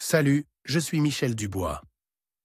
Salut, je suis Michel Dubois.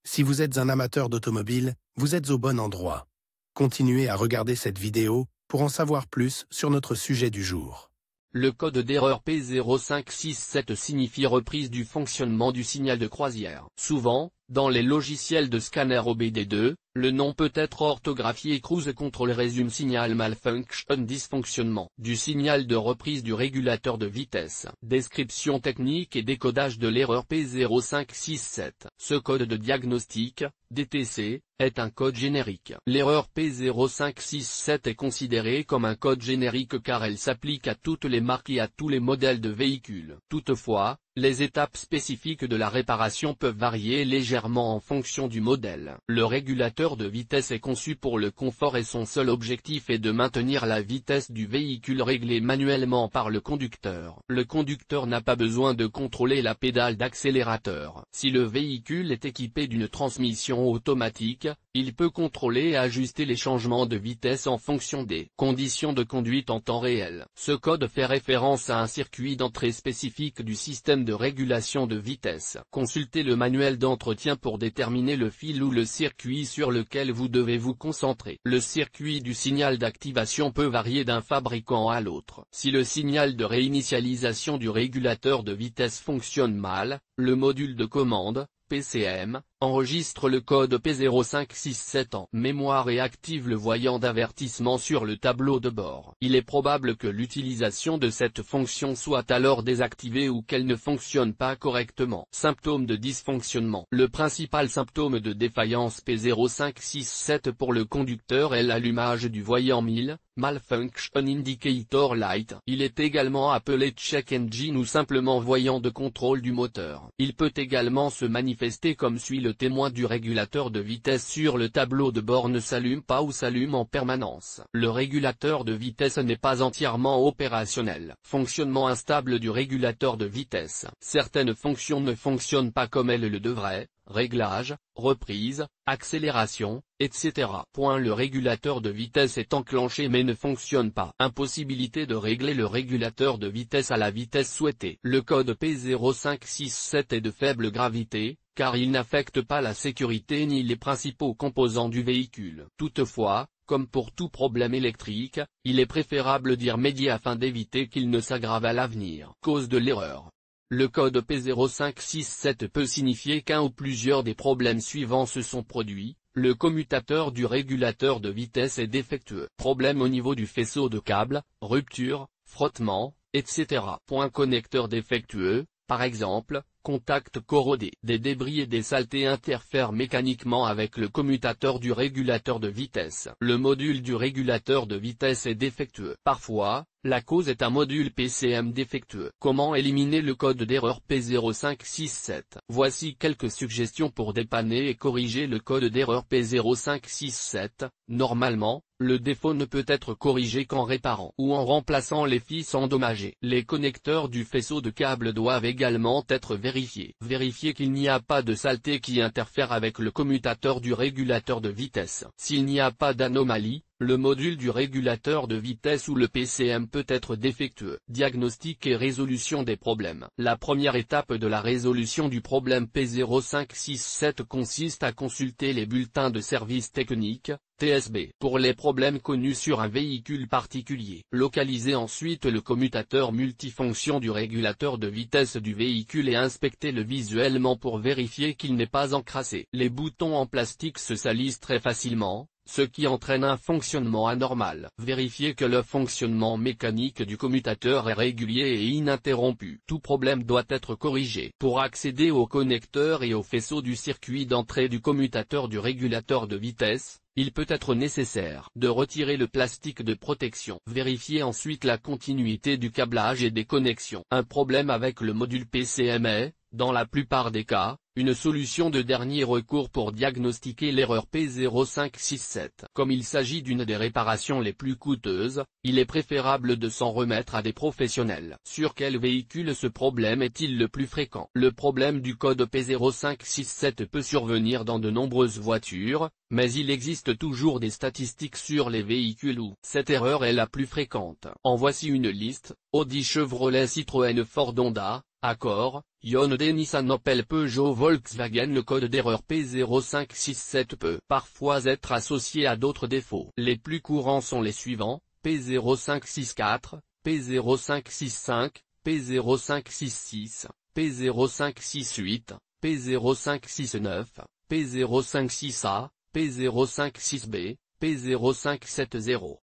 Si vous êtes un amateur d'automobile, vous êtes au bon endroit. Continuez à regarder cette vidéo pour en savoir plus sur notre sujet du jour. Le code d'erreur P0567 signifie reprise du fonctionnement du signal de croisière. Souvent, dans les logiciels de scanner OBD2, le nom peut être orthographié Cruise Control Resume Signal Malfunction dysfonctionnement du signal de reprise du régulateur de vitesse. Description technique et décodage de l'erreur P0567. Ce code de diagnostic, DTC, est un code générique. L'erreur P0567 est considérée comme un code générique car elle s'applique à toutes les marques et à tous les modèles de véhicules. Toutefois, les étapes spécifiques de la réparation peuvent varier légèrement en fonction du modèle. Le régulateur de vitesse est conçu pour le confort et son seul objectif est de maintenir la vitesse du véhicule réglée manuellement par le conducteur. Le conducteur n'a pas besoin de contrôler la pédale d'accélérateur. Si le véhicule est équipé d'une transmission automatique, il peut contrôler et ajuster les changements de vitesse en fonction des conditions de conduite en temps réel. Ce code fait référence à un circuit d'entrée spécifique du système de régulation de vitesse. Consultez le manuel d'entretien pour déterminer le fil ou le circuit sur lequel vous devez vous concentrer. Le circuit du signal d'activation peut varier d'un fabricant à l'autre. Si le signal de réinitialisation du régulateur de vitesse fonctionne mal, le module de commande, PCM, enregistre le code P0567 en mémoire et active le voyant d'avertissement sur le tableau de bord. Il est probable que l'utilisation de cette fonction soit alors désactivée ou qu'elle ne fonctionne pas correctement. Symptômes de dysfonctionnement. Le principal symptôme de défaillance P0567 pour le conducteur est l'allumage du voyant 1000, Malfunction Indicator Light. Il est également appelé check engine ou simplement voyant de contrôle du moteur. Il peut également se manifester comme suit. Le témoin du régulateur de vitesse sur le tableau de bord ne s'allume pas ou s'allume en permanence. Le régulateur de vitesse n'est pas entièrement opérationnel. Fonctionnement instable du régulateur de vitesse. Certaines fonctions ne fonctionnent pas comme elles le devraient. Réglage, reprise, accélération, etc. Le régulateur de vitesse est enclenché mais ne fonctionne pas. Impossibilité de régler le régulateur de vitesse à la vitesse souhaitée. Le code P0567 est de faible gravité, car il n'affecte pas la sécurité ni les principaux composants du véhicule. Toutefois, comme pour tout problème électrique, il est préférable d'y remédier afin d'éviter qu'il ne s'aggrave à l'avenir. Cause de l'erreur. Le code P0567 peut signifier qu'un ou plusieurs des problèmes suivants se sont produits. Le commutateur du régulateur de vitesse est défectueux. Problème au niveau du faisceau de câble, rupture, frottement, etc. Connecteur défectueux, par exemple, contact corrodé. Des débris et des saletés interfèrent mécaniquement avec le commutateur du régulateur de vitesse. Le module du régulateur de vitesse est défectueux. Parfois, la cause est un module PCM défectueux. Comment éliminer le code d'erreur P0567? Voici quelques suggestions pour dépanner et corriger le code d'erreur P0567. Normalement, le défaut ne peut être corrigé qu'en réparant ou en remplaçant les fils endommagés. Les connecteurs du faisceau de câble doivent également être vérifiés. Vérifiez qu'il n'y a pas de saleté qui interfère avec le commutateur du régulateur de vitesse. S'il n'y a pas d'anomalie, le module du régulateur de vitesse ou le PCM peut être défectueux. Diagnostic et résolution des problèmes. La première étape de la résolution du problème P0567 consiste à consulter les bulletins de service technique, TSB, pour les problèmes connus sur un véhicule particulier. Localisez ensuite le commutateur multifonction du régulateur de vitesse du véhicule et inspectez-le visuellement pour vérifier qu'il n'est pas encrassé. Les boutons en plastique se salissent très facilement, ce qui entraîne un fonctionnement anormal. Vérifiez que le fonctionnement mécanique du commutateur est régulier et ininterrompu. Tout problème doit être corrigé. Pour accéder au connecteur et au faisceau du circuit d'entrée du commutateur du régulateur de vitesse, il peut être nécessaire de retirer le plastique de protection. Vérifiez ensuite la continuité du câblage et des connexions. Un problème avec le module PCM est, dans la plupart des cas, une solution de dernier recours pour diagnostiquer l'erreur P0567. Comme il s'agit d'une des réparations les plus coûteuses, il est préférable de s'en remettre à des professionnels. Sur quel véhicule ce problème est-il le plus fréquent? Le problème du code P0567 peut survenir dans de nombreuses voitures, mais il existe toujours des statistiques sur les véhicules où cette erreur est la plus fréquente. En voici une liste: Audi, Chevrolet, Citroën, Ford, Honda, Accord, Hyundai, Nissan, Opel, Peugeot, Volkswagen. Le code d'erreur P0567 peut parfois être associé à d'autres défauts. Les plus courants sont les suivants: P0564, P0565, P0566, P0568, P0569, P0568, P0569, P0569, P0560, P0560, P0570, P0570.